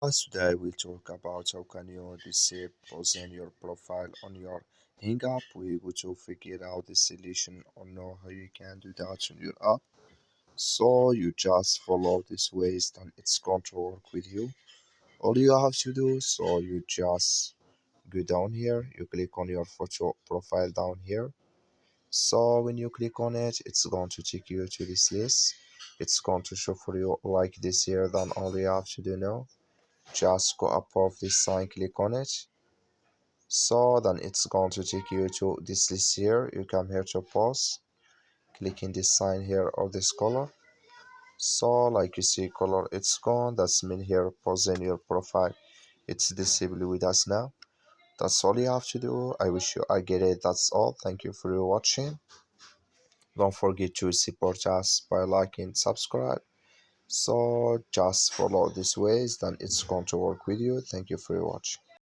Today we'll talk about how can you disable your profile on your Hang app. We will to figure out the solution or know how you can do that on your app. So you just follow this ways and it's going to work with you. All you have to do, so you just go down here, you click on your photo profile down here. So when you click on it, it's going to take you to this list. It's going to show for you like this here. Then all you have to do now, just go above this sign, click on it. So then it's going to take you to this list here. You come here to pause, clicking this sign here or this color. So like you see color, it's gone. That's mean here pausing your profile, it's disabled with us now. That's all you have to do. I wish you I get it. That's all. Thank you for your watching. Don't forget to support us by liking, subscribe. So just follow these ways, then it's going to work with you. Thank you for your watching.